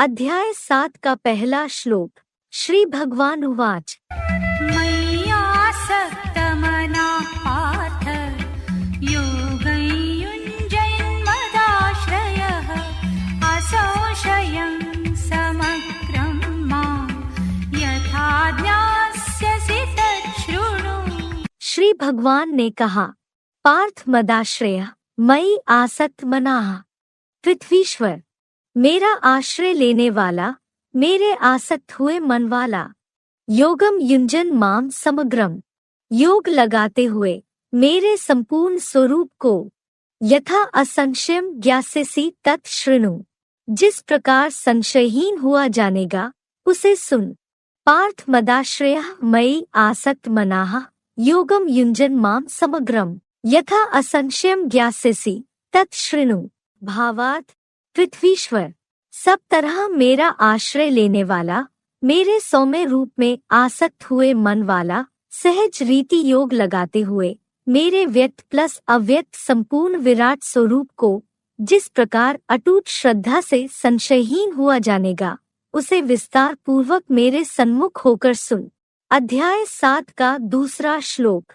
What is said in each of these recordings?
अध्याय 7 का पहला श्लोक। श्री भगवान उवाच। मय्यासक्तमनः पार्थ योगं युञ्जन्मदाश्रयः असंशयं समग्रं मां यथा ज्ञास्यसि तच्छृणु। श्री भगवान ने कहा, पार्थ मदाश्रय मई आसक्त मनाः। पृथ्वीश्वर, मेरा आश्रय लेने वाला, मेरे आसक्त हुए मन वाला। योगम युंजन माम समग्रम, योग लगाते हुए मेरे संपूर्ण स्वरूप को। यथा असंशयम ज्ञास्यसि तत् शृणु, जिस प्रकार संशयहीन हुआ जानेगा उसे सुन। पार्थ मदाश्रय मयि आसक्त मनाः योगम युंजन माम समग्रम यथा असंशयम ज्ञास्यसि तत् शृणु। भावार्थ, पृथ्वीश्वर, सब तरह मेरा आश्रय लेने वाला, मेरे सौम्य रूप में आसक्त हुए मन वाला, सहज रीति योग लगाते हुए मेरे व्यक्त प्लस अव्यक्त संपूर्ण विराट स्वरूप को जिस प्रकार अटूट श्रद्धा से संशयहीन हुआ जानेगा उसे विस्तार पूर्वक मेरे सन्मुख होकर सुन। अध्याय 7 का दूसरा श्लोक।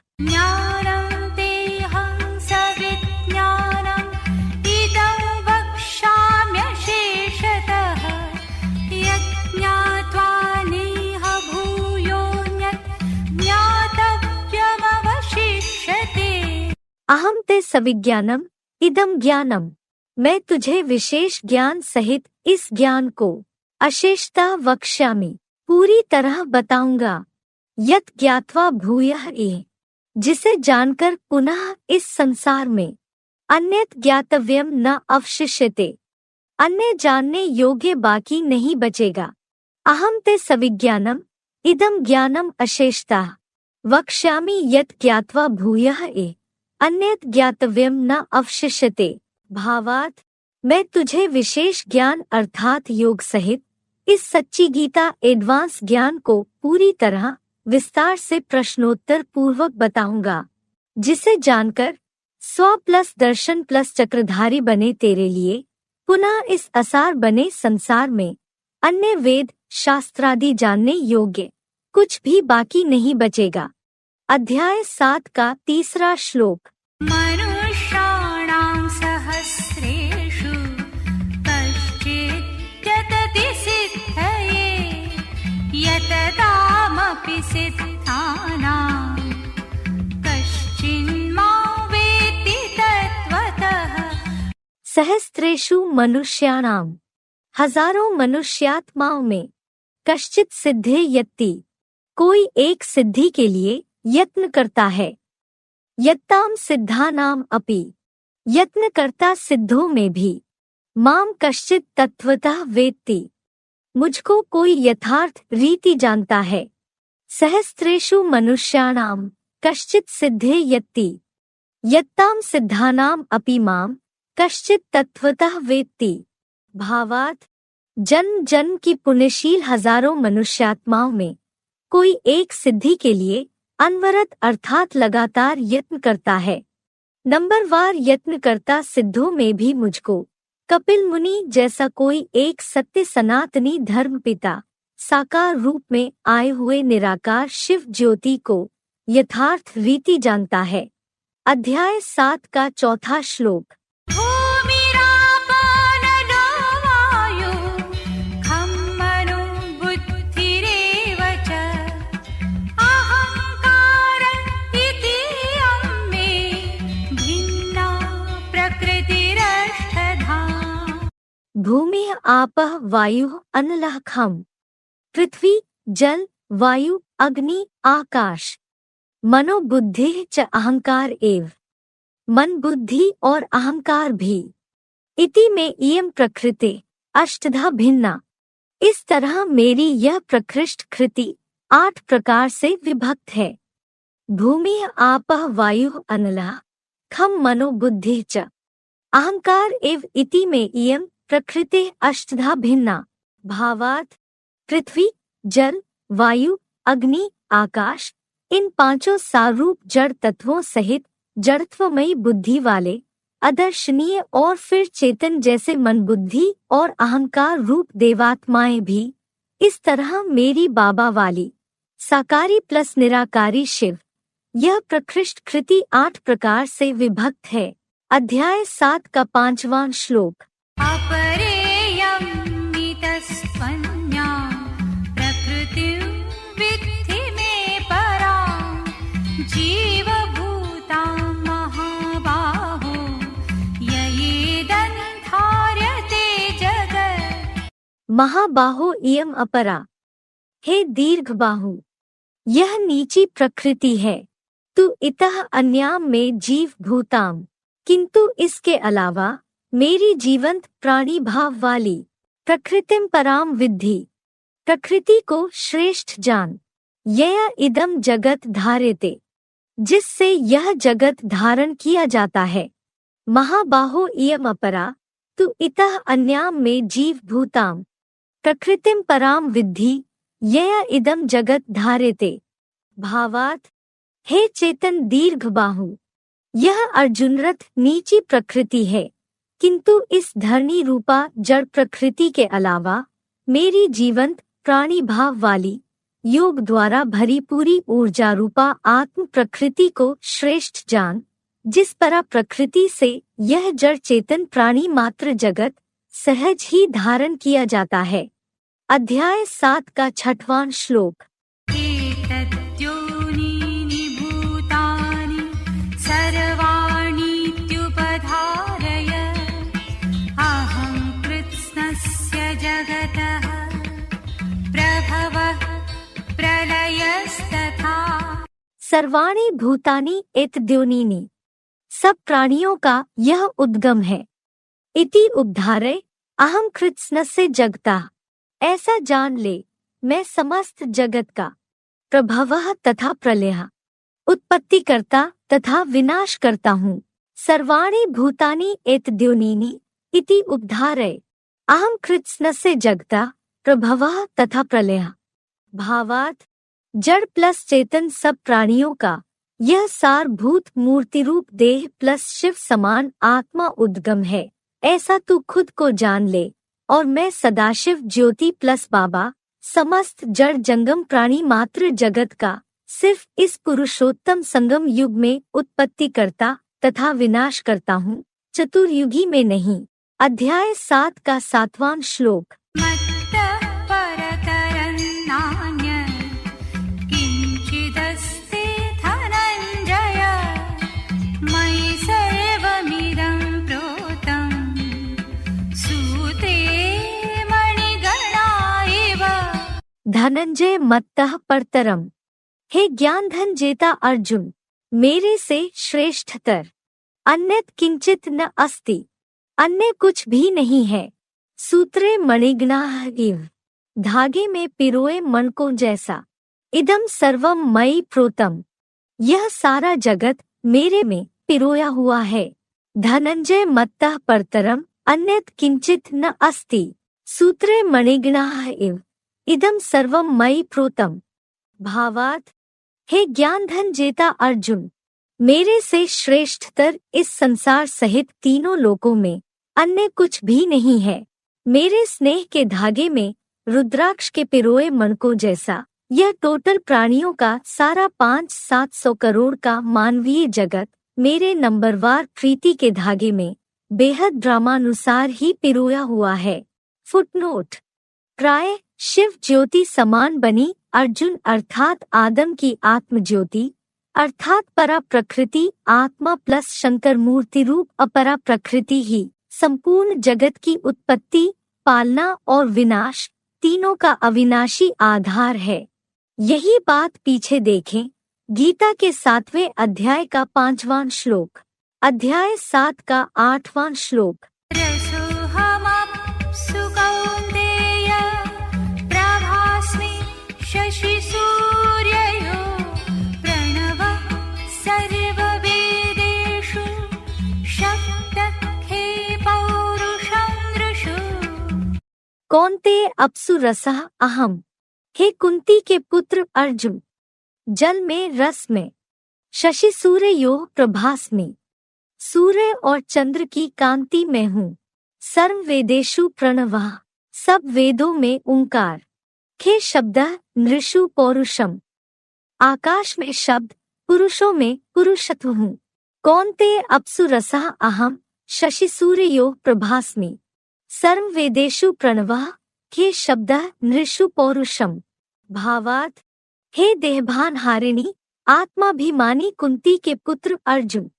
अहम ते सविज्ञानम इदम ज्ञानम, मैं तुझे विशेष ज्ञान सहित इस ज्ञान को अशेषतः वक्ष्यामि, पूरी तरह बताऊंगा। यत् ज्ञात्वा भूयः एह, जिसे जानकर पुनः इस संसार में अन्यत् ज्ञातव्यम न अवशिष्यते, अन्य जानने योग्य बाकी नहीं बचेगा। अहम ते सविज्ञानम इदम ज्ञानम अशेषतः वक्ष्यामि यत् ज्ञात्वा भूयः एह अन्यत् ज्ञातव्यम न अवशिष्यते। भावार्थ, मैं तुझे विशेष ज्ञान अर्थात योग सहित इस सच्ची गीता एडवांस ज्ञान को पूरी तरह विस्तार से प्रश्नोत्तर पूर्वक बताऊंगा, जिसे जानकर स्व प्लस दर्शन प्लस चक्रधारी बने तेरे लिए पुनः इस असार बने संसार में अन्य वेद शास्त्रादि जानने योग्य कुछ भी बाकी नहीं बचेगा। अध्याय 7 का तीसरा श्लोक। मनुष्याणां सहस्रेषु कश्चित् यतति सिद्धये यततामपि सिद्धानां कश्चिन्मां वेत्ति तत्त्वतः। सहस्रेषु मनुष्याणां, हजारों मनुष्यात्माओं में, कश्चित् सिद्धे यत्ति, कोई एक सिद्धि के लिए यत्न करता है। यत्ताम सिद्धानाम अपि, यत्न करता सिद्धों में भी। माम कश्चित् तत्वतः वेत्ति, मुझको कोई यथार्थ रीति जानता है। सहस्रेषु मनुष्याणाम कश्चित् सिद्धे यत्ति, यत्ताम सिद्धानाम अपि माम कश्चित् तत्वतः वेत्ति। भावार्थ, जन्म जन्म की पुण्यशील हजारों मनुष्यात्माओं में कोई एक सिद्धि के लिए अनवरत अर्थात लगातार यत्न करता है। नंबरवार यत्न करता सिद्धों में भी मुझको कपिल मुनि जैसा कोई एक सत्य सनातनी धर्म पिता साकार रूप में आए हुए निराकार शिव ज्योति को यथार्थ रीति जानता है। अध्याय 7 का चौथा श्लोक। भूमि आपः वायुः अनलः खम, पृथ्वी जल वायु अग्नि आकाश, मनो बुद्धि च अहंकार एव, मन बुद्धि और अहंकार भी। इति में इयं प्रकृति अष्टधा भिन्ना, इस तरह मेरी यह प्रकृष्ट कृति 8 प्रकार से विभक्त है। भूमि आपः वायुः अनलः खम मनो बुद्धि च अहंकार एव इति में इयं प्रकृति अष्टधा भिन्ना। भावार्थ, पृथ्वी जल वायु अग्नि आकाश, इन 5 सारूप जड़ तत्वों सहित जड़त्वमयी बुद्धि वाले अदर्शनीय और फिर चेतन जैसे मन, बुद्धि और अहंकार रूप देवात्माएं भी इस तरह मेरी बाबा वाली साकारी प्लस निराकारी शिव। यह प्रकृष्ट कृति 8 प्रकार से विभक्त है। अध्याय 7 का 5वां श्लोक। अपरेयं नितस्त्वन्या प्रकृतिं विद्धि मे परां जीवभूतां महाबाहो ययेदं धार्यते जगत्। महाबाहो इयम अपरा, हे दीर्घ बाहु, यह नीची प्रकृति है। तू इतः अन्याम में जीव भूताम, किंतु इसके अलावा मेरी जीवंत प्राणी भाव वाली प्रकृतिम पराम विद्धि, प्रकृति को श्रेष्ठ जान। यया इदम जगत धार्यते, जिससे यह जगत धारण किया जाता है। महाबाहो इयम अपरा, तू इतः अन्याम में जीव भूताम प्रकृतिम पराम विद्धि यया इदम जगत धार्यते। भावार्थ, हे चेतन दीर्घ बाहु, यह अर्जुन रथ नीची प्रकृति है, किंतु इस धरणी रूपा जड़ प्रकृति के अलावा मेरी जीवंत प्राणी भाव वाली योग द्वारा भरी पूरी ऊर्जा रूपा आत्म प्रकृति को श्रेष्ठ जान, जिस परा प्रकृति से यह जड़ चेतन प्राणी मात्र जगत सहज ही धारण किया जाता है। अध्याय 7 का 6वां श्लोक। एतद्योनीनि भूतानि सर्वाणीत्युपधारय अहं कृत्स्नस्य जगतः प्रभवः प्रलयस्तथा। सर्वाणि भूतानि एतद्योनीनि, सब प्राणियों का यह उद्गम है। इति उपधारय अहं कृत्स्नस्य जगतः, ऐसा जान ले मैं समस्त जगत का प्रभवः तथा प्रलयः, उत्पत्ति करता तथा विनाश करता हूँ। सर्वाणि भूतानि एतद्योनीनि इति उपधारय अहं कृत्स्नस्य जगतः प्रभवः तथा प्रलयः। भावार्थ, जड़ प्लस चेतन सब प्राणियों का यह सारभूत मूर्ति रूप देह प्लस शिव समान आत्मा उद्गम है। ऐसा तू खुद को जान ले, और मैं सदाशिव ज्योति प्लस बाबा समस्त जड़ जंगम प्राणी मात्र जगत का सिर्फ इस पुरुषोत्तम संगम युग में उत्पत्ति करता तथा विनाश करता हूँ, चतुर्युगी में नहीं। अध्याय 7 का 7वां श्लोक। मत्तः परतरं नान्यत् किञ्चिदस्ति धनञ्जय मयि सर्वमिदं प्रोतं सूते मणिगणा इव। धनंजय मत्तः परतरम, हे ज्ञान धन जेता अर्जुन, मेरे से श्रेष्ठतर अन्यत किंचित न अस्ति, अन्य कुछ भी नहीं है। सूत्रे मणिगणाः इव, धागे में पिरोए मणकों जैसा। इदम सर्वम मयि प्रोतम, यह सारा जगत मेरे में पिरोया हुआ है। धनंजय मत्तः परतरम अन्यत किंचित न अस्ति, सूत्रे मणिगणाः इव, इदम सर्वम मयि प्रोतम। भावार्थ, हे ज्ञान धन जेता अर्जुन, मेरे से श्रेष्ठतर इस संसार सहित तीनों लोकों में अन्य कुछ भी नहीं है। मेरे स्नेह के धागे में रुद्राक्ष के पिरोए मणकों जैसा यह टोटल प्राणियों का सारा 500-700 करोड़ का मानवीय जगत मेरे नंबरवार प्रीति के धागे में बेहद ड्रामानुसार ही पिरोया हुआ है। फुटनोट। प्राय शिव ज्योति समान बनी अर्जुन अर्थात आदम की आत्म ज्योति अर्थात परा प्रकृति आत्मा प्लस शंकर मूर्ति रूप अपरा प्रकृति ही संपूर्ण जगत की उत्पत्ति, पालना और विनाश तीनों का अविनाशी आधार है। यही बात पीछे देखें गीता के 7वें अध्याय का 5वां श्लोक। अध्याय 7 का 8वां श्लोक। रसोऽहमप्सु कौन्तेय प्रभास्मि शशिसूर्ययो प्रणवः सर्ववेदेषु शब्दखे पौरुषं दृशु। कौन्तेय अप्सु रसः अहम, हे कुंती के पुत्र अर्जुन, जल में रस में, शशि सूर्य योः प्रभास्मि, सूर्य और चंद्र की कांति में हूँ। सर्व वेदेषु प्रणवः, सब वेदों में ओंकार। खे शब्दः नृषु पौरुषम, आकाश में शब्द, पुरुषों में पुरुषत्व हूँ। कौन्तेय अप्सु रसः अहम, शशि सूर्ययोः प्रभास्मि। सर्व वेदेषु प्रणवः, खे शब्दः नृषु पौरुषम। भावार्थ, हे देहभान हारिणी, आत्माभिमानी कुंती के पुत्र अर्जुन,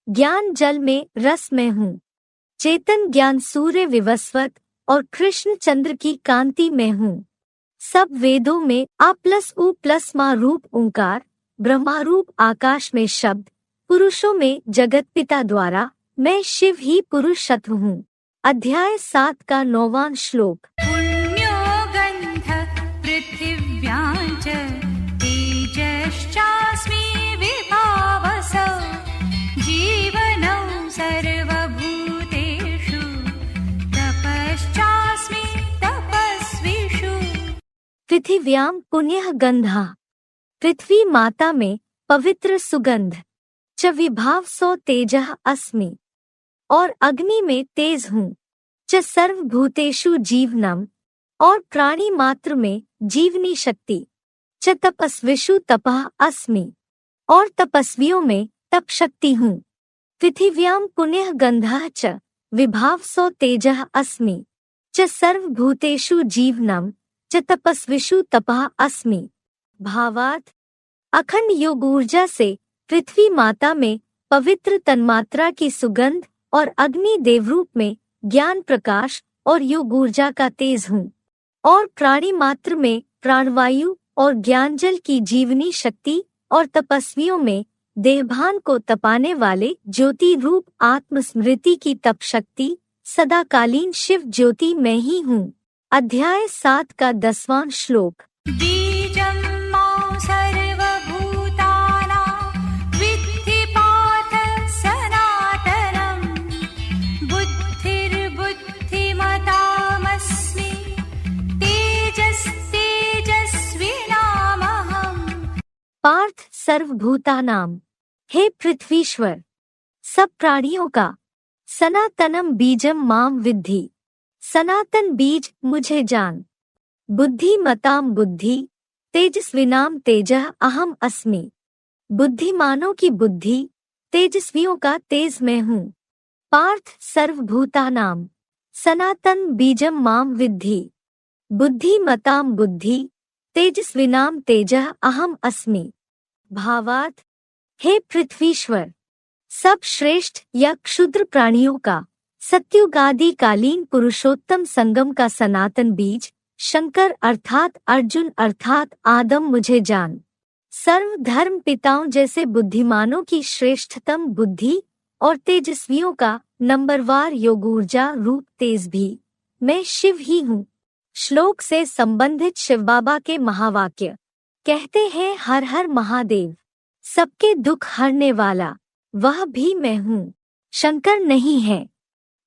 ज्ञान जल में रस में हूँ। चेतन ज्ञान सूर्य विवस्वत और कृष्ण चंद्र की कांति में हूँ। सब वेदों में आ प्लस उ प्लस मा रूप ओंकार, ब्रह्मारूप आकाश में शब्द, पुरुषों में जगत पिता द्वारा मैं शिव ही पुरुषत्व हूँ। अध्याय 7 का 9वां श्लोक। पुण्यो गन्धः पृथिव्यां च तेजश्चास्मि विभावसौ जीवनौ सर्वभूतेषु तपश्चास्मि तपस्विषु। पृथिव्यां पुण्यः गंधा, पृथ्वी माता में पवित्र सुगंध। च विभावसो तेजः अस्मि, और अग्नि में तेज हूँ। च सर्वभूतेषु जीवनम, और प्राणी मात्र में जीवनी शक्ति। च तपस्विषु तपः अस्मि, और तपस्वियों में तप शक्ति हूँ। पृथिव्यां पुण्यः गंधः च विभावसो तेजः अस्मि, च सर्वभूतेषु जीवनम, च तपस्विषु तपः अस्मि। भावार्थ, अखंड योग ऊर्जा से पृथ्वी माता में पवित्र तन्मात्रा की सुगंध और अग्नि देवरूप में ज्ञान प्रकाश और योग ऊर्जा का तेज हूँ, और प्राणी मात्र में प्राणवायु और ज्ञानजल की जीवनी शक्ति, और तपस्वियों में देहभान को तपाने वाले ज्योति रूप आत्मस्मृति की तप शक्ति, सदाकालीन शिव ज्योति में ही हूँ। अध्याय 7 का 10वां श्लोक। बीजं मां सर्वभूतानां विद्धि पार्थ सनातनं बुद्धिर्बुद्धिमतामस्मि तेजस्तेजस्विनामहम्। पार्थ सर्वभूतानां, हे पृथ्वीश्वर, सब प्राणियों का। सनातनम बीजम माम विद्धि, सनातन बीज मुझे जान। बुद्धिमताम बुद्धि, तेजस्विनाम तेजः अहम अस्मि, बुद्धिमानों की बुद्धि, तेजस्वियों का तेज मैं हूँ। पार्थ सर्वभूतानाम, सनातन बीजम माम विद्धि, बुद्धिमताम बुद्धि, तेजस्विनाम तेजः अहम अस्मि। भावार्थ, हे पृथ्वीश्वर, सब श्रेष्ठ या क्षुद्र प्राणियों का सत्युगादि कालीन पुरुषोत्तम संगम का सनातन बीज शंकर अर्थात अर्जुन अर्थात आदम मुझे जान। सर्व धर्म पिताओं जैसे बुद्धिमानों की श्रेष्ठतम बुद्धि और तेजस्वियों का नंबरवार योग ऊर्जा रूप तेज भी मैं शिव ही हूँ। श्लोक से संबंधित शिव बाबा के महावाक्य। कहते हैं, हर हर महादेव, सबके दुख हरने वाला वह भी मैं हूँ, शंकर नहीं है।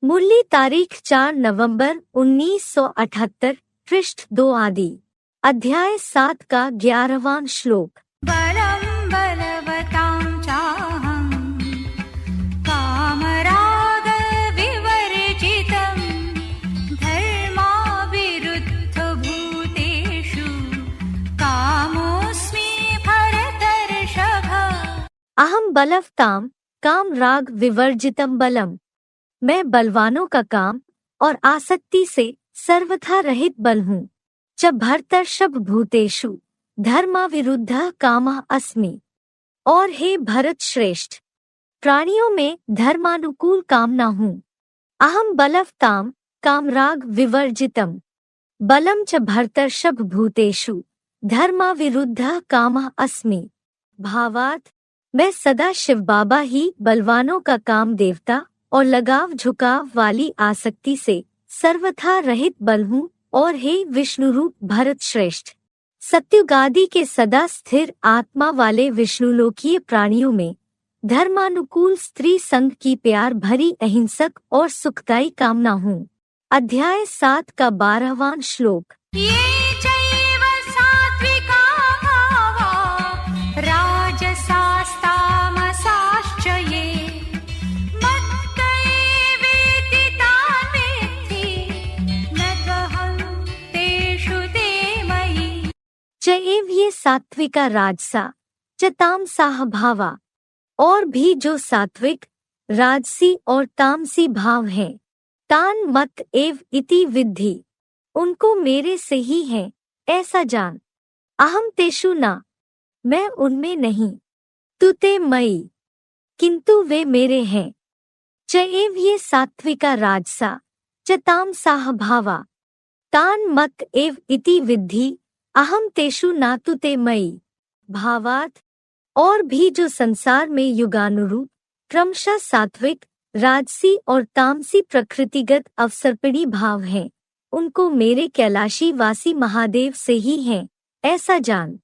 मुरली तारीख 4 नवंबर 1978, पृष्ठ 2 आदि। अध्याय 7 का 11वां श्लोक। बलं बलवतां चाहं कामराग विवर्जितं धर्माविरुद्ध भूतेषु कामोऽस्मि भरतर्षभ। अहम बलवताम काम राग विवर्जितम बलम, मैं बलवानों का काम और आसक्ति से सर्वथा रहित बल हूँ। च भरतर्षभ भूतेषु धर्माविरुद्ध कामः अस्मि, और हे भरत श्रेष्ठ, प्राणियों में धर्मानुकूल कामना हूँ। अहम बलवताम कामराग विवर्जितम बलम च भरतर्षभ भूतेषु धर्माविरुद्ध कामः अस्मि। भावार्थ, मैं सदा शिव बाबा ही बलवानों का काम देवता और लगाव झुकाव वाली आसक्ति से सर्वथा रहित बल हूँ, और हे विष्णु रूप भरत श्रेष्ठ, सत्युगादि के सदा स्थिर आत्मा वाले विष्णुलोकीय प्राणियों में धर्मानुकूल स्त्री संग की प्यार भरी अहिंसक और सुखदायी कामना हूँ। अध्याय 7 का 12वां श्लोक। ये चैव सात्विका भावा राजसास्तामसाश्च ये सात्विका राजसा च तामसाः भावा, और भी जो सात्विक, राजसी और तामसी भाव हैं, तान मत एव इति विद्धि, उनको मेरे से ही है ऐसा जान। अहम तेषु न, मैं उनमें नहीं, तु ते मयि, किंतु वे मेरे हैं। च एव ये सात्विका राजसा च तामसाः भावा, तान मत एव इति विद्धि, अहम तेषु न तु ते मयि। भावात्, और भी जो संसार में युगानुरूप क्रमशः सात्विक, राजसी और तामसी प्रकृतिगत अवसर्पिणी भाव हैं, उनको मेरे कैलाशी वासी महादेव से ही हैं ऐसा जान।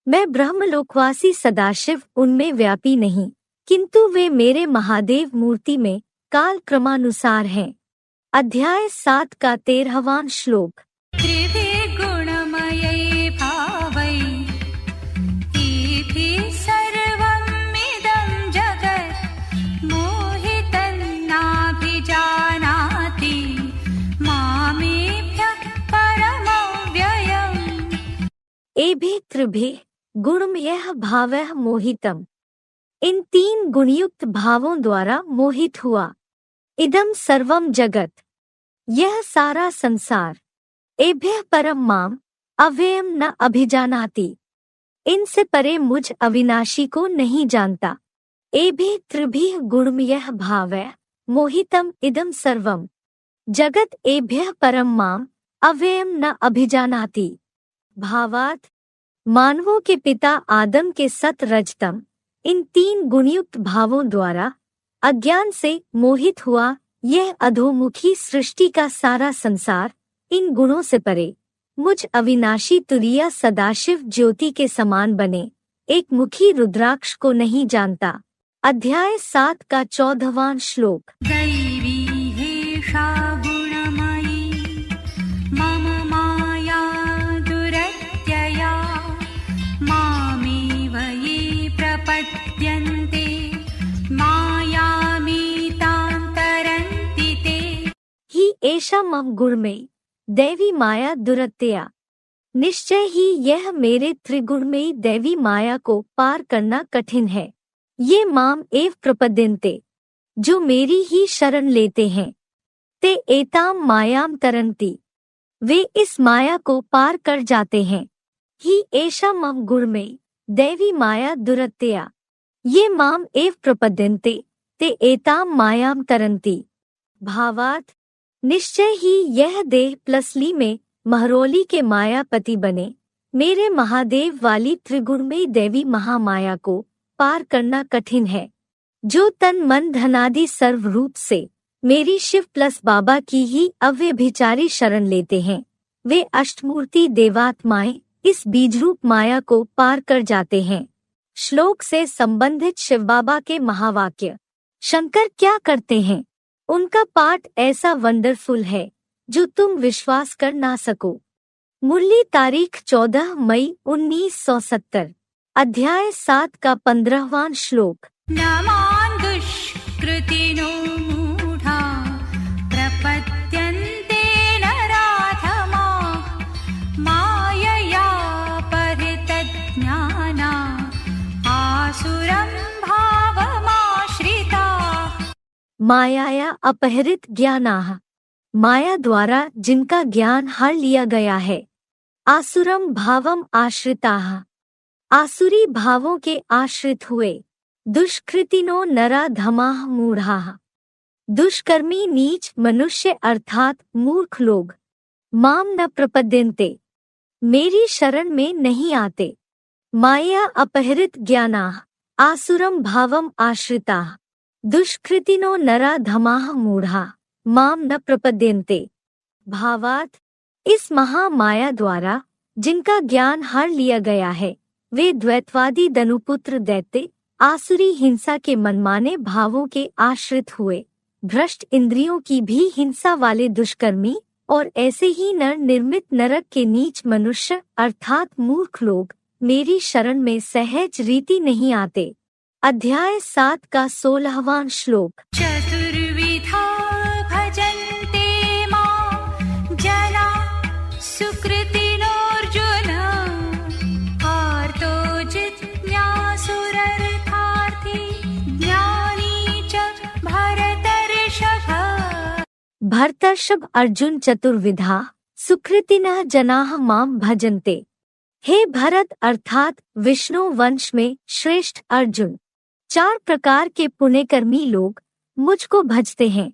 मैं ब्रह्मलोकवासी सदाशिव उनमें व्यापी नहीं, किंतु वे मेरे महादेव मूर्ति में काल क्रमानुसार हैं। अध्याय 7 का 13वां श्लोक। त्रिभिर्गुणमयै भावै इभिः सर्वमिदं जगत् मोहितं नाभिजानाति मामेभ्यः परमव्ययम्। एभिः त्रिभिः गुणमयः भावः मोहितम्, इन 3 गुणयुक्त भावों द्वारा मोहित हुआ। इदम सर्वम जगत, यह सारा संसार। एभ्यः परम माम अव्ययम न अभिजानाति, इनसे परे मुझ अविनाशी को नहीं जानता। एभिः त्रिभिः गुणमयः भावः मोहितम इदम सर्वम जगत एभ्यः परम माम अव्ययम न अभिजानाति। भावात्, मानवों के पिता आदम के सत रजतम इन 3 गुणयुक्त भावों द्वारा अज्ञान से मोहित हुआ यह अधोमुखी सृष्टि का सारा संसार इन गुणों से परे मुझ अविनाशी तुरीय सदाशिव ज्योति के समान बने एक मुखी रुद्राक्ष को नहीं जानता। अध्याय 7 का 14वां श्लोक। दैवी हेषा गुणमयी मम माया दुरत्यया मामेव ये प्रपद्यन्ते मायामीतां तरन्ति ते। ही एषा मम गुणमयी दैवी माया दुरत्यया, निश्चय ही यह मेरे त्रिगुणमयी दैवी माया को पार करना कठिन है। ये माम एव प्रपद्यन्ते, जो मेरी ही शरण लेते हैं। ते एताम मायाम तरन्ति, वे इस माया को पार कर जाते हैं। ही एषा मम गुणमयी दैवी माया दुरत्यया, ये माम एव प्रपद्यन्ते ते एताम मायाम तरन्ति। भावात्, निश्चय ही यह देह प्लसली में महरौली के मायापति बने मेरे महादेव वाली त्रिगुणमयी देवी महामाया को पार करना कठिन है। जो तन मन धनादि सर्व रूप से मेरी शिव प्लस बाबा की ही अव्यभिचारी शरण लेते हैं, वे अष्टमूर्ति देवात्माएं इस बीजरूप माया को पार कर जाते हैं। श्लोक से संबंधित शिव बाबा के महावाक्य। शंकर क्या करते हैं? उनका पाठ ऐसा वंडरफुल है जो तुम विश्वास कर ना सको। मुरली तारीख 14 मई 1970। अध्याय 7 का 15वां श्लोक। नमान् दुष्कृतिनो मूढा प्रपद्यन्ते नराधमाः मायया परितज्ञाना आसुरं भावमाश्रिताः। मायाया अपहरित ज्ञानाः, माया द्वारा जिनका ज्ञान हर लिया गया है। आसुरम भावम आश्रिताः, आसुरी भावों के आश्रित हुए। दुष्कृतिनो नरा धमाः मूढ़ाः, दुष्कर्मी नीच मनुष्य अर्थात मूर्ख लोग। माम न प्रपद्यन्ते, मेरी शरण में नहीं आते। माया अपहरित ज्ञानाः, आसुरम भावम आश्रिताः, दुष्कृतिनो नरा धमाः मूढ़ा माम न प्रपद्यन्ते। भावात्, इस महामाया द्वारा जिनका ज्ञान हर लिया गया है, वे द्वैतवादी दनुपुत्र दैत्य आसुरी हिंसा के मनमाने भावों के आश्रित हुए, भ्रष्ट इंद्रियों की भी हिंसा वाले दुष्कर्मी और ऐसे ही नर निर्मित नरक के नीच मनुष्य अर्थात मूर्ख लोग मेरी शरण में सहज रीति नहीं आते। अध्याय 7 का 16वां श्लोक। चतुर्विधा भजन्ते मां जना सुकृतिनोऽर्जुन आर्त भर्तर्षभ अर्जुन चतुर्विधा सुकृतिनः जनाः मां भजन्ते। हे भरत अर्थात विष्णु वंश में श्रेष्ठ अर्जुन, 4 प्रकार के पुण्यकर्मी लोग मुझको भजते हैं।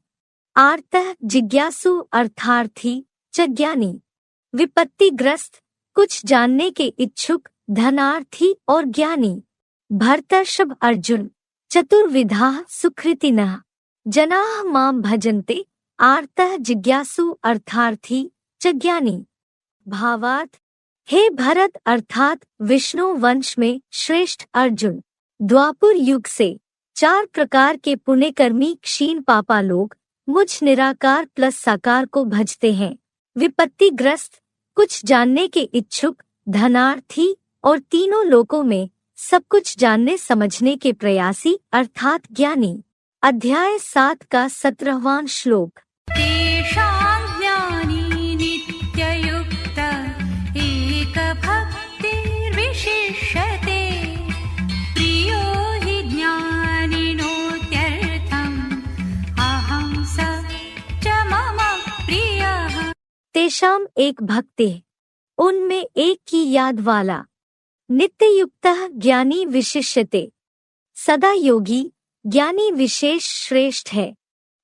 आर्तः जिज्ञासु अर्थार्थी च ज्ञानी, विपत्तिग्रस्त कुछ जानने के इच्छुक, धनार्थी और ज्ञानी। भर्तर्षभ अर्जुन चतुर्विधाः सुकृतिनः जनाः मां भजन्ते। आर्तः जिज्ञासु अर्थार्थी च ज्ञानी। भावार्थ, हे भरत अर्थात विष्णु वंश में श्रेष्ठ अर्जुन, द्वापर युग से 4 प्रकार के पुण्यकर्मी क्षीण पापा लोग मुझ निराकार प्लस साकार को भजते हैं। विपत्तिग्रस्त कुछ जानने के इच्छुक, धनार्थी और तीनों लोकों में सब कुछ जानने समझने के प्रयासी अर्थात ज्ञानी। अध्याय 7 का 17वां श्लोक। तेषां ज्ञानी नित्ययुक्त एकभक्तिर्विशिष्यते, प्रियो हि ज्ञानिनोत्यर्थम् अहं स च मम प्रियः। तेषाम एक भक्ति, उनमें एक की याद वाला, नित्ययुक्तः ज्ञानी विशिष्यते, सदा योगी ज्ञानी विशेष श्रेष्ठ है।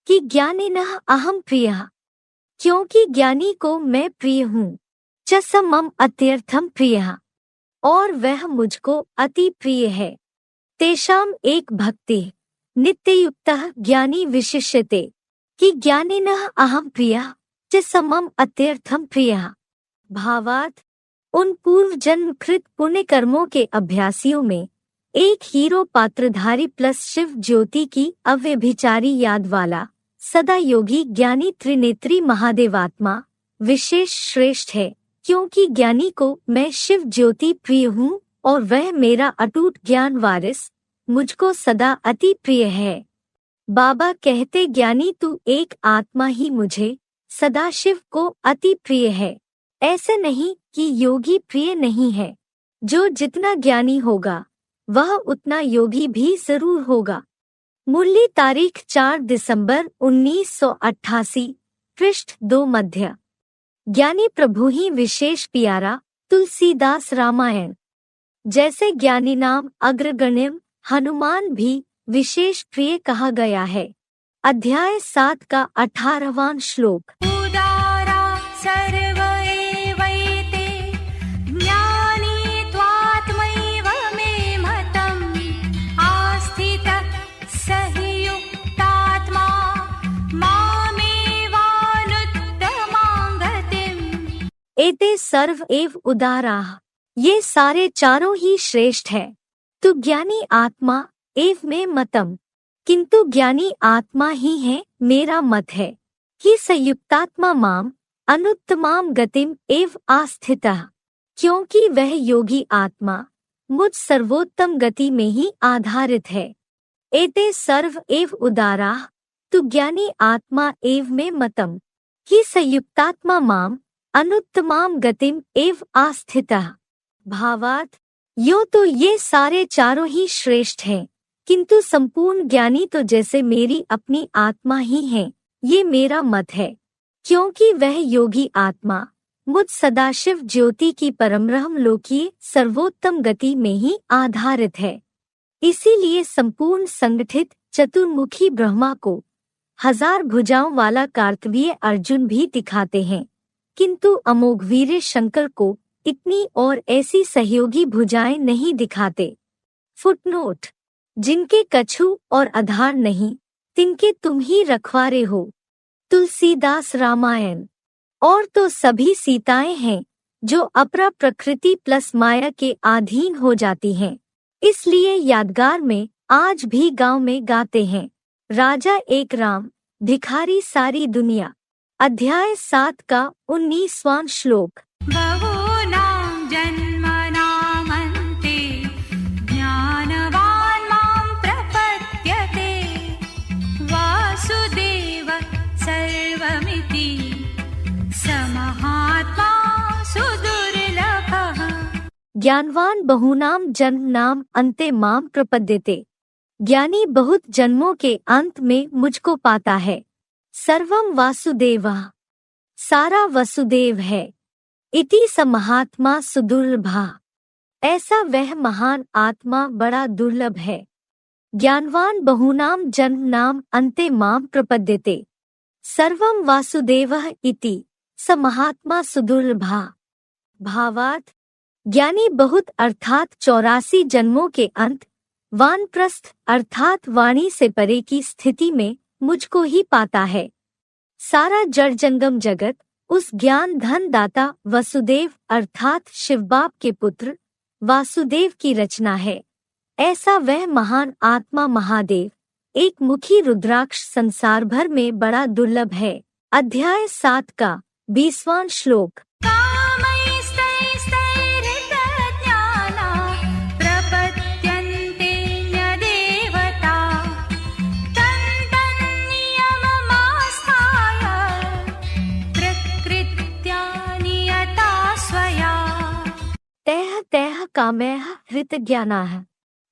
कि ज्ञानिनः अहम प्रियः, क्योंकि ज्ञानी को मैं प्रिय हूँ। च स मम अत्यर्थम प्रियः, और वह मुझको अति प्रिय है। तेषाम एक भक्ति, नित्ययुक्तः ज्ञानी विशिष्यते, कि ज्ञानिनः अहम प्रियः च स मम अत्यर्थम प्रियः। भावार्थ, उन पूर्व जन्म कृत पुण्य कर्मों के अभ्यासियों में एक हीरो पात्रधारी प्लस शिव ज्योति की अव्यभिचारी याद वाला सदा योगी ज्ञानी त्रिनेत्री महादेवात्मा विशेष श्रेष्ठ है। क्योंकि ज्ञानी को मैं शिव ज्योति प्रिय हूँ और वह मेरा अटूट ज्ञान वारिस मुझको सदा अति प्रिय है। बाबा कहते, ज्ञानी तू एक आत्मा ही मुझे सदा शिव को अति प्रिय है। ऐसे नहीं कि योगी प्रिय नहीं है। जो जितना ज्ञानी होगा वह उतना योगी भी जरूर होगा। मुरली तारीख 4 दिसंबर 1988, पृष्ठ 2 मध्य। ज्ञानी प्रभु ही विशेष प्यारा। तुलसीदास रामायण। जैसे ज्ञानी नाम अग्रगण्यम हनुमान भी विशेष प्रिय कहा गया है। अध्याय 7 का 18वां श्लोक। उदारा सर्व एवैते ज्ञानी त्वात्मैव मे मतम् आस्थितः स हि युक्तात्मा मामेवानुत्तमां गतिम्। एते सर्व एव उदाराः, ये सारे चारों ही श्रेष्ठ है। तु ज्ञानी आत्मा एव में मतम, किंतु ज्ञानी आत्मा ही है मेरा मत है। कि संयुक्तात्मा माम अनुत्तमाम गतिम एव आस्थितः, क्योंकि वह योगी आत्मा मुझ सर्वोत्तम गति में ही आधारित है। एते सर्व एव उदाराः, तु ज्ञानी आत्मा एव में मतम, कि संयुक्तात्मा माम अनुत्तमाम गतिम एव आस्थितः। भावार्थ, यो तो ये सारे चारों ही श्रेष्ठ हैं, किंतु संपूर्ण ज्ञानी तो जैसे मेरी अपनी आत्मा ही है, ये मेरा मत है। क्योंकि वह योगी आत्मा मुझ सदाशिव ज्योति की परमब्रह्म लोकीय सर्वोत्तम गति में ही आधारित है। इसीलिए संपूर्ण संगठित चतुर्मुखी ब्रह्मा को 1000 भुजाओं वाला कार्तवीय अर्जुन भी दिखाते हैं, किंतु अमोघ वीर शंकर को इतनी और ऐसी सहयोगी भुजाएं नहीं दिखाते। फुटनोट। जिनके कछु और आधार नहीं, तिनके तुम ही रखवारे हो। तुलसीदास रामायण। और तो सभी सीताएं हैं जो अपरा प्रकृति प्लस माया के अधीन हो जाती हैं, इसलिए यादगार में आज भी गांव में गाते हैं, राजा एक राम भिखारी सारी दुनिया। अध्याय 7 का 19वां श्लोक। बहूनां जन्मनामन्ते ज्ञानवान् मां प्रपद्यते वासुदेव सर्वमिति स महात्मा सुदुर्लभः। ज्ञानवान बहुनाम जन्म नाम अन्ते माम प्रपद्यते। ज्ञानी बहुत जन्मों के अंत में मुझको पाता है, सर्वं वासुदेवः, सारा वसुदेव है। इति स महात्मा सुदुर्लभः, ऐसा वह महान आत्मा बड़ा दुर्लभ है। ज्ञानवान बहूनां जन्मनां अन्ते मां प्रपद्यते, सर्वं वासुदेवः इति स महात्मा सुदुर्लभः। भावार्थ, ज्ञानी बहुत अर्थात 84 जन्मों के अंत वानप्रस्थ अर्थात वाणी से परे की स्थिति में मुझको ही पाता है। सारा जड़ जंगम जगत उस ज्ञान धन दाता वसुदेव अर्थात शिवबाप के पुत्र वासुदेव की रचना है। ऐसा वह महान आत्मा महादेव एक मुखी रुद्राक्ष संसार भर में बड़ा दुर्लभ है। अध्याय 7 का 20वां श्लोक। कामैस्तैस्तैरितज्ञाना प्रपद्यन्ते न्यदेवता तन्नियममास्थाय प्रकृत्या नियता स्वया। तैः तैः कामैः हृतज्ञानाः,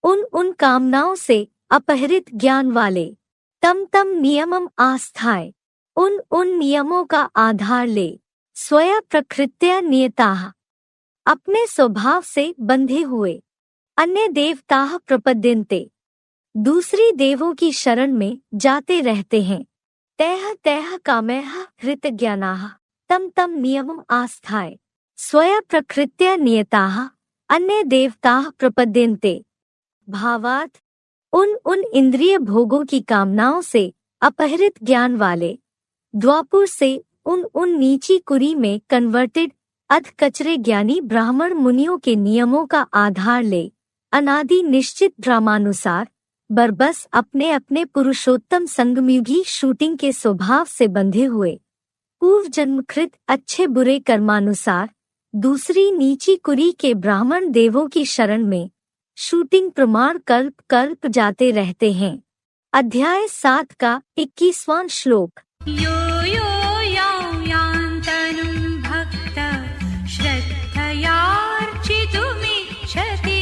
उन कामनाओं से अपहृत ज्ञान वाले। तम नियमम आस्थाय, उन नियमों का आधार ले। स्वया प्रकृत्या नियताः, अपने स्वभाव से बंधे हुए। अन्य देवताः प्रपद्यन्ते, दूसरी देवों की शरण में जाते रहते हैं। तैः तैः कामैः हृतज्ञानाः, तम नियमम आस्थाय स्वया प्रकृत्या नियताः अन्य देवताः प्रपद्यन्ते। भावार्थ, उन इंद्रिय भोगों की कामनाओं से अपहृत ज्ञान वाले द्वापुर से उन नीची कुरी में कन्वर्टेड अध कचरे ज्ञानी ब्राह्मण मुनियों के नियमों का आधार ले अनादि निश्चित ड्रामानुसार बरबस अपने अपने पुरुषोत्तम संगमयुगी शूटिंग के स्वभाव से बंधे हुए पूर्व जन्मकृत अच्छे बुरे कर्मानुसार दूसरी नीची कुरी के ब्राह्मण देवों की शरण में शूटिंग प्रमाण कल्प कल्प जाते रहते हैं। अध्याय 7 का 21वां श्लोक। यो यो यान्तनुं भक्त श्रद्धयार्चितुमिच्छति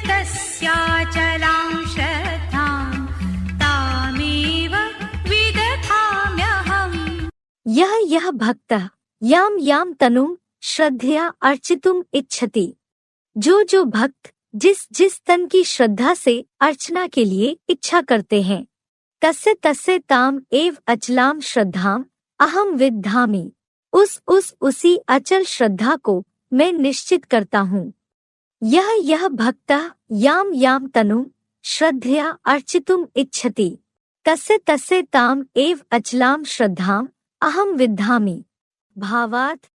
तस्याचलां श्रद्धां तामेव विदधाम्यहम्। यह भक्त याम तनुं श्रद्धया अर्चितुम इच्छति, जो भक्त जिस तन की श्रद्धा से अर्चना के लिए इच्छा करते हैं, तस्य ताम एव अचलाम श्रद्धाम अहम विद्धामि, उसी अचल श्रद्धा को मैं निश्चित करता हूँ। यह भक्त याम तनु श्रद्धया अर्चितुम इच्छति तस्य ताम एव अचलाम श्रद्धाम अहम विद्धामि। भावार्थ,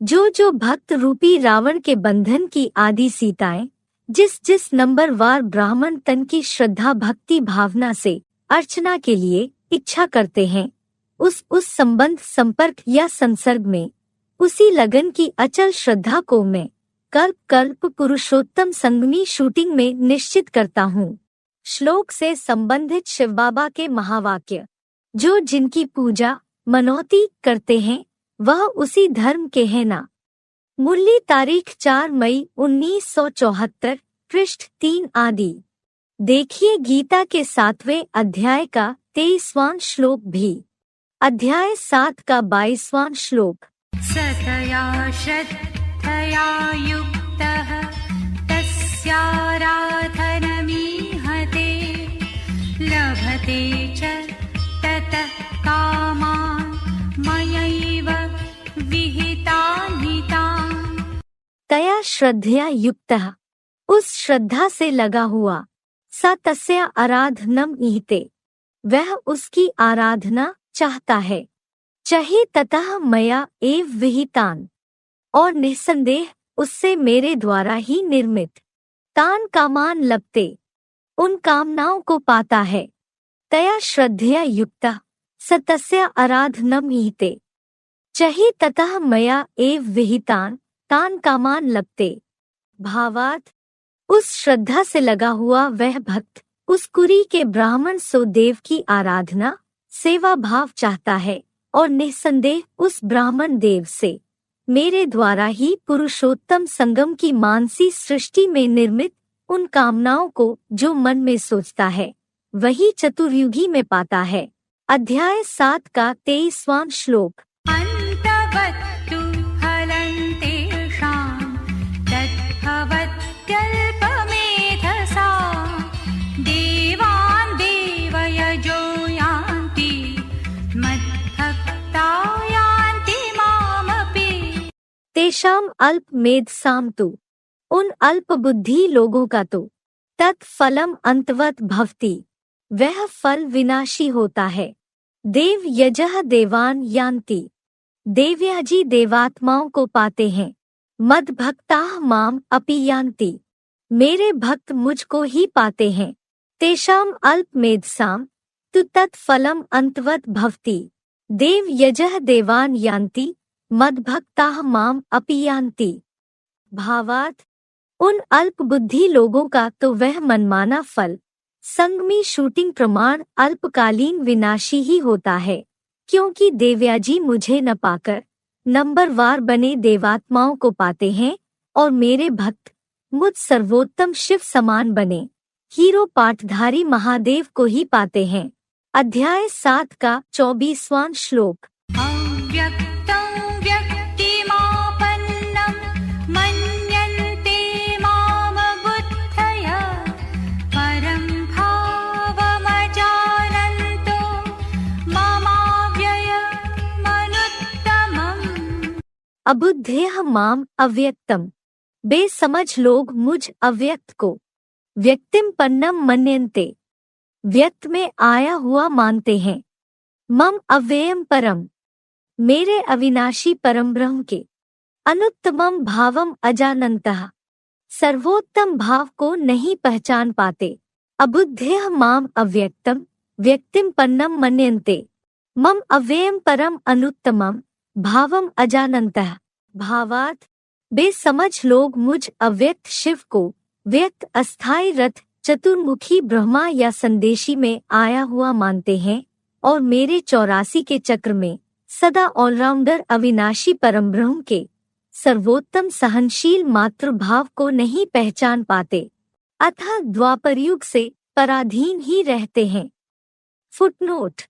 जो भक्त रूपी रावण के बंधन की आदि सीताएं जिस नंबर वार ब्राह्मण तन की श्रद्धा भक्ति भावना से अर्चना के लिए इच्छा करते हैं, उस संबंध संपर्क या संसर्ग में उसी लगन की अचल श्रद्धा को मैं कल्प पुरुषोत्तम संगमी शूटिंग में निश्चित करता हूँ। श्लोक से संबंधित शिव बाबा के महावाक्य। जो जिनकी पूजा मनौती करते हैं वह उसी धर्म के हैं ना। मुरली तारीख 4 मई 1974, पृष्ठ 3 आदि। देखिए गीता के 7वें अध्याय का 23वां श्लोक भी। अध्याय 7 का 22वां श्लोक। सतया श्रद्धया युक्तः तस्याराधनमीहते लभते च ततः कामान् मयैव विहितान् हितान्। तया श्रद्धया युक्तः, उस श्रद्धा से लगा हुआ। स तस्या आराधनम ईहते, वह उसकी आराधना चाहता है। चहि ततः मया एव विहितान्, और निस्संदेह उससे मेरे द्वारा ही निर्मित। तान कामान लभते, उन कामनाओं को पाता है। तया श्रद्धया युक्तः स तस्या आराधनम ईहते, चहि ततः मया एव विहितान् तान कामान लभते। भावार्थ, उस श्रद्धा से लगा हुआ वह भक्त उस कुरी के ब्राह्मण सोदेव की आराधना सेवा भाव चाहता है और निस्संदेह उस ब्राह्मण देव से मेरे द्वारा ही पुरुषोत्तम संगम की मानसी सृष्टि में निर्मित उन कामनाओं को जो मन में सोचता है वही चतुर्युगी में पाता है। अध्याय 7 का 23वां श्लोक। अन्तवत्तु फलं तेषां तद्भवत्यल्पमेधसा देवान् देवयजो यान्ति मद्भक्ता यान्ति मामपि। तेषाम अल्प मेधसाम तु, उन अल्प बुद्धि लोगों का तो, तत्फलम अंतवत भवति, वह फल विनाशी होता है। देव यजः देवान यान्ति, देवयाजी देवात्माओं को पाते हैं। मद भक्ताः माम अपि यान्ति, मेरे भक्त मुझको ही पाते हैं। तेषाम अल्प मेधसाम तु तत्फलम अंतवत भवति, देव यजः देवान यान्ति मद भक्ताः माम अपि यान्ति। भावार्थ, उन अल्प बुद्धि लोगों का तो वह मनमाना फल संगमी शूटिंग प्रमाण अल्पकालीन विनाशी ही होता है, क्योंकि देवयाजी मुझे न पाकर नंबरवार बने देवात्माओं को पाते हैं और मेरे भक्त मुझ सर्वोत्तम शिव समान बने हीरो पाठधारी महादेव को ही पाते हैं। अध्याय 7 का 24वां श्लोक। अव्यक्तं व्यक्तिमापन्नं मन्यन्ते माम बुद्धया परं भावमजानन्तो ममाव्ययमनुत्तमम्। अबुद्धेह माम अव्यक्तम, बेसमझ लोग मुझ अव्यक्त को व्यक्तिम पन्नम मन्यन्ते, व्यक्त में आया हुआ मानते हैं। मम अव्ययम परम, मेरे अविनाशी परम ब्रह्म के अनुत्तमम भावम अजानन्तः, सर्वोत्तम भाव को नहीं पहचान पाते। अबुद्धेह माम अव्यक्तम व्यक्तिम पन्नम मन्यन्ते, मम अव्ययम परम अनुत्तमम भावम अजानन्तः। भावार्थ, बेसमझ लोग मुझ अव्यक्त शिव को व्यक्त अस्थायी रथ चतुर्मुखी ब्रह्मा या संदेशी में आया हुआ मानते हैं और मेरे 84 के चक्र में सदा ऑलराउंडर अविनाशी परम ब्रह्म के सर्वोत्तम सहनशील मातृभाव को नहीं पहचान पाते, अतः द्वापरयुग से पराधीन ही रहते हैं। फुटनोट: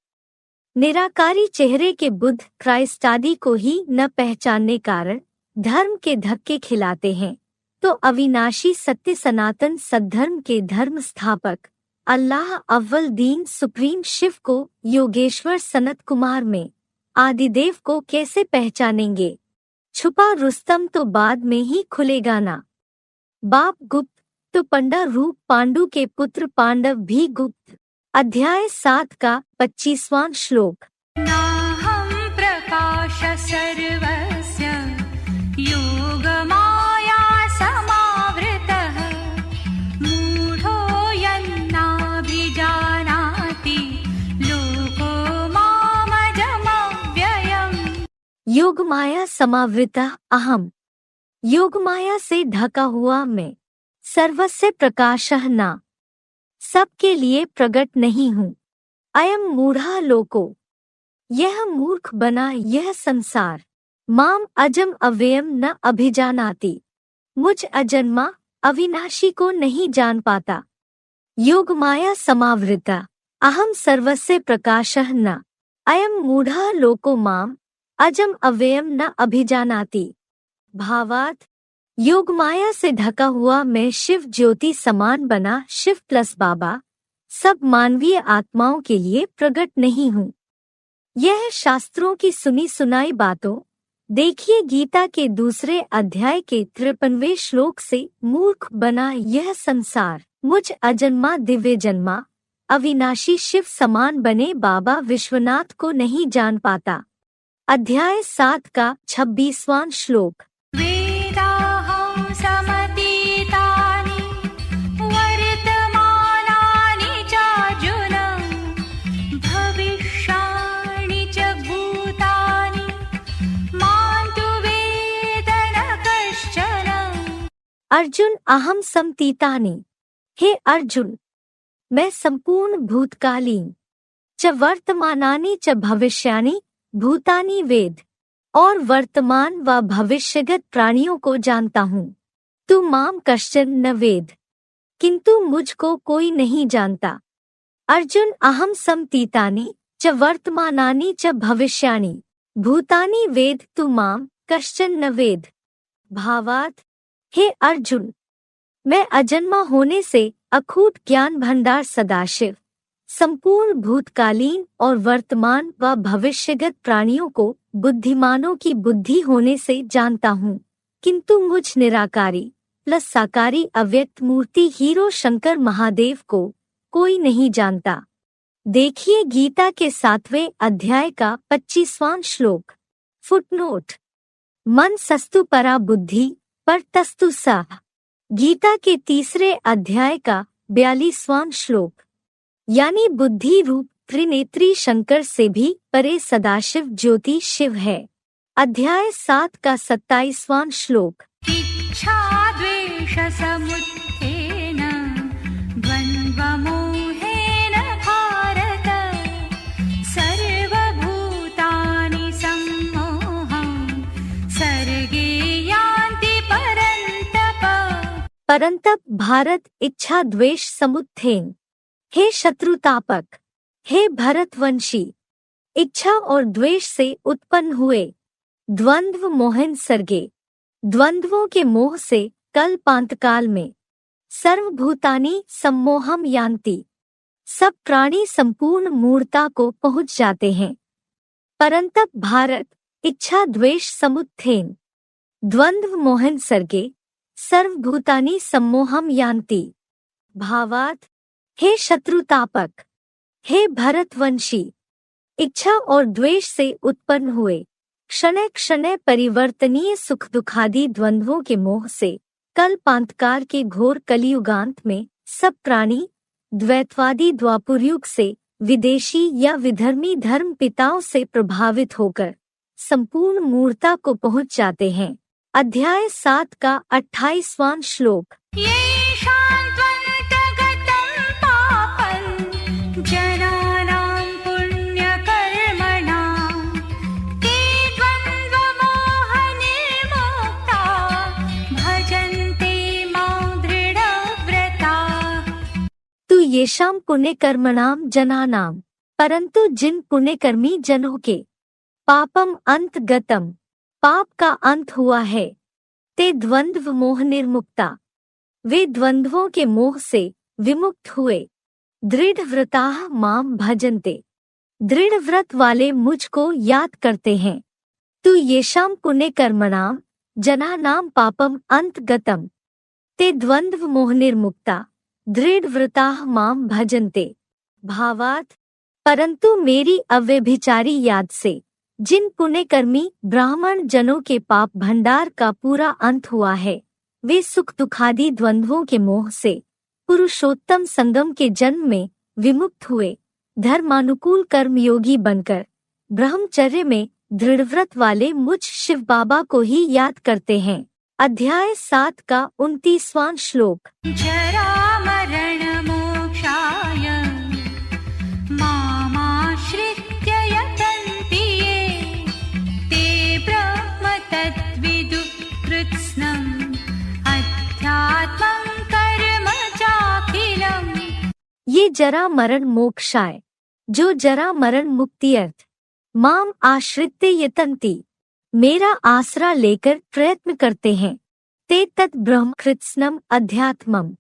निराकारी चेहरे के बुद्ध क्राइस्ट आदि को ही न पहचानने कारण धर्म के धक्के खिलाते हैं, तो अविनाशी सत्य सनातन सद्धर्म के धर्म स्थापक अल्लाह अव्वल दीन सुप्रीम शिव को योगेश्वर सनत कुमार में आदिदेव को कैसे पहचानेंगे। छुपा रुस्तम तो बाद में ही खुलेगा ना। बाप गुप्त तो पंडा रूप पांडु के पुत्र पांडव भी गुप्त। अध्याय 7 का 25वां श्लोक। नाहं प्रकाश सर्वस्य योगमाया समावृतः मूढो यन्नाभिजानाति लोको मामजमव्ययम्। योगमाया समावृता अहम, योगमाया से ढका हुआ मैं, सर्वस्य प्रकाशः ना, सबके लिए प्रकट नहीं हूँ। अयम मूढ़ा लोको, यह मूर्ख बना यह संसार। माम अजम अव्ययम न अभिजानाति, मुझ अजन्मा अविनाशी को नहीं जान पाता। योगमाया समावृता अहम सर्वस्य प्रकाशः न, अयम मूढ़ा लोको माम अजम अव्ययम न अभिजानाति। भावार्थ, योगमाया से ढका हुआ मैं शिव ज्योति समान बना शिव प्लस बाबा सब मानवीय आत्माओं के लिए प्रकट नहीं हूँ। यह शास्त्रों की सुनी सुनाई बातों देखिए गीता के 2 अध्याय के 53वें श्लोक से मूर्ख बना यह संसार मुझ अजन्मा दिव्य जन्मा अविनाशी शिव समान बने बाबा विश्वनाथ को नहीं जान पाता। अध्याय 7 का 26वां श्लोक। वेदाहं समतीतानि वर्तमानानि चार्जुन भविष्याणि च भूतानि मां तु वेद न कश्चन। अर्जुन अहम समतीतानि, हे अर्जुन, मैं संपूर्ण भूतकालीन च वर्तमानानि च भविष्यानि भूतानि वेद और वर्तमान व भविष्यगत प्राणियों को जानता हूँ। तू माम कश्चन न वेद, किंतु मुझको कोई नहीं जानता। अर्जुन अहम समतीतानि च वर्तमानानि च भविष्याणि भूतानि वेद तु माम कश्चन न वेद। भावार्थ, हे अर्जुन, मैं अजन्मा होने से अखूट ज्ञान भंडार सदाशिव संपूर्ण भूतकालीन और वर्तमान व भविष्यगत प्राणियों को बुद्धिमानों की बुद्धि होने से जानता हूँ, किंतु मुझ निराकारी प्लस साकारी अव्यक्त मूर्ति हीरो शंकर महादेव को कोई नहीं जानता। देखिए गीता के 7वें अध्याय का 25वां श्लोक। फुटनोट: मन सस्तु परा बुद्धि पर तस्तु सा। गीता के 3 अध्याय का 42वां श्लोक। यानी बुद्धि रूप त्रिनेत्री शंकर से भी परे सदाशिव ज्योति शिव है। अध्याय 7 का 27वां श्लोक। इच्छा द्वेष समुत्थेन द्वन्द्वमोहेन भारत सर्वभूतानि सम्मोहं सर्गे यान्ति परन्तप। परंतप भारत इच्छा द्वेष समुत्थेन। हे शत्रुतापक, हे भरतवंशी, इच्छा और द्वेष से उत्पन्न हुए द्वंद्व मोहन सर्गे, द्वंद्वों के मोह से कल्पांतकाल में सर्वभूतानि सम्मोहम यान्ति, सब प्राणी संपूर्ण मूर्ता को पहुंच जाते हैं। परंतप भारत इच्छा द्वेष समुत्थेन द्वंद्व मोहन सर्गे सर्वभूतानि सम्मोहम यान्ति। भावार्थ, हे शत्रुतापक, हे भरतवंशी, इच्छा और द्वेष से उत्पन्न हुए क्षण क्षण परिवर्तनीय सुख दुखादि द्वंद्वों के मोह से कल्पांतकार के घोर कलियुगांत में सब प्राणी द्वैतवादी द्वापुरयुग से विदेशी या विधर्मी धर्म पिताओं से प्रभावित होकर संपूर्ण मूर्ता को पहुंच जाते हैं। अध्याय 7 का 28वां श्लोक। जनानां पुण्यकर्मणां ते द्वन्द्वमोहनिर्मुक्ता भजन्ते मां दृढव्रताः। तु येषां पुण्यकर्मणां जनानां, परंतु जिन पुण्यकर्मी जनों के पापम अंत गतम, पाप का अंत हुआ है, ते द्वंद्व मोह निर्मुक्ता, वे द्वंद्वों के मोह से विमुक्त हुए, दृढ़ व्रताः माम भजन्ते, दृढ़ व्रत वाले मुझको याद करते हैं। तु येषां पुण्यकर्मणां जनानां पापम अंत गतम, ते द्वंद्व मोह निर्मुक्ता दृढ़ व्रताः माम भजन्ते। भावार्थ, परंतु मेरी अव्यभिचारी याद से जिन पुण्यकर्मी ब्राह्मण जनों के पाप भंडार का पूरा अंत हुआ है, वे सुख दुखादि द्वंद्वों के मोह से पुरुषोत्तम संगम के जन्म में विमुक्त हुए, धर्मानुकूल कर्मयोगी बनकर ब्रह्मचर्य में दृढ़व्रत वाले मुझ शिव बाबा को ही याद करते हैं। अध्याय 7 का 29वां श्लोक। जरामरण मोक्षाय मामाश्रित्य यतन्ति ये, ते ब्रह्म तद्विदुः कृत्स्नम् अध्यात्मं कर्म चाखिलम्। ये जरा मरण मोक्षाय, जो जरा मरण मुक्ति अर्थ माम आश्रित्य यतन्ति, मेरा आसरा लेकर प्रयत्न करते हैं, ते तत् ब्रह्म कृत्स्नम अध्यात्मम,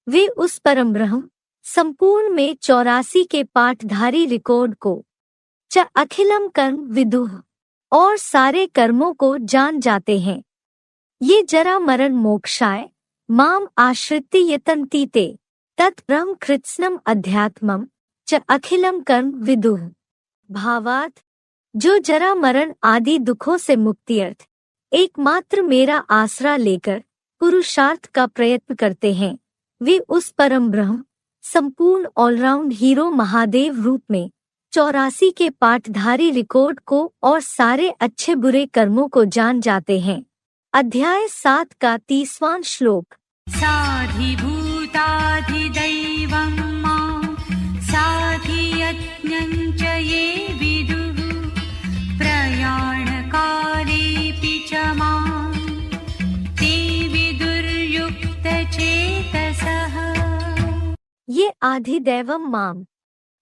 वे उस परम ब्रह्म संपूर्ण में 84 के पाठधारी रिकॉर्ड को च अखिलम कर्म विदुः, और सारे कर्मों को जान जाते हैं। ये जरा मरण मोक्षाय माम आश्रित्य यतन्ति ते तत् ब्रह्म कृत्स्नम अध्यात्मम च अखिलम कर्म विदुः। भावार्थ, जो जरा मरण आदि दुखों से मुक्ति अर्थ एकमात्र मेरा आसरा लेकर पुरुषार्थ का प्रयत्न करते हैं, वे उस परम ब्रह्म संपूर्ण ऑलराउंड हीरो महादेव रूप में 84 के पाठधारी रिकॉर्ड को और सारे अच्छे बुरे कर्मों को जान जाते हैं। अध्याय 7 का 30वां श्लोक। साधिभूताधिदैवं मां साधियज्ञं च ये विदुः प्रयाणकालेऽपि च मां ते विदुर्युक्तचेतसः। ये आधिदैवम माम,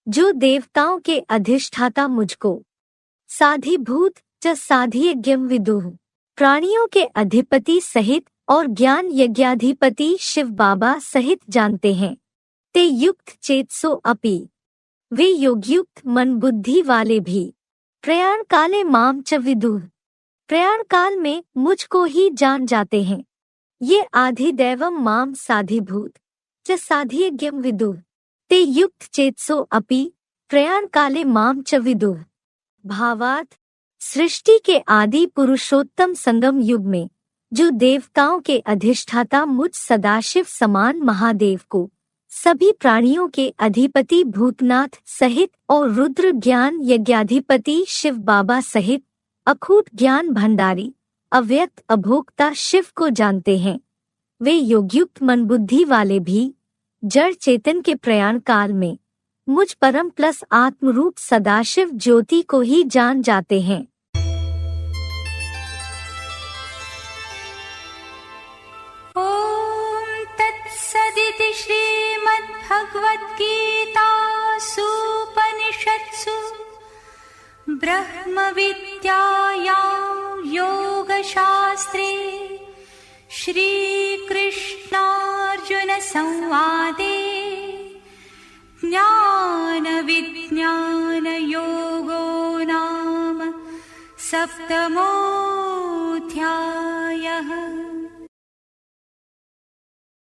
जो देवताओं के अधिष्ठाता मुझको साधिभूत च साधियज्ञम विदुः प्राणियों के अधिपति सहित और ज्ञान यज्ञाधिपति शिव बाबा सहित जानते हैं। ते युक्त चेतसो अपि वे योगयुक्त मन बुद्धि वाले भी प्रयाण काले माम च विदुः प्रयाण काल में मुझको ही जान जाते हैं। ये आधिदैवम माम साधिभूत च साधियज्ञम विदुः ते युक्त चेतसो अपि प्रयाण काले माम च विदुः। भावार्थ, सृष्टि के आदि पुरुषोत्तम संगम युग में जो देवताओं के अधिष्ठाता मुझ सदाशिव समान महादेव को सभी प्राणियों के अधिपति भूतनाथ सहित और रुद्र ज्ञान यज्ञाधिपति शिव बाबा सहित अखूट ज्ञान भंडारी अव्यक्त अभोक्ता शिव को जानते हैं, वे योगयुक्त मन बुद्धि वाले भी जड़ चेतन के प्रयाण काल में मुझ परम प्लस आत्मरूप सदाशिव ज्योति को ही जान जाते हैं। ओम तत्सदिति श्रीमद्भगवद्गीतासूपनिषत्सु ब्रह्मविद्यायां योगशास्त्रे श्रीकृष्णार्जुनसंवादे ज्ञानविज्ञानयोगो नाम सप्तमोऽध्यायः।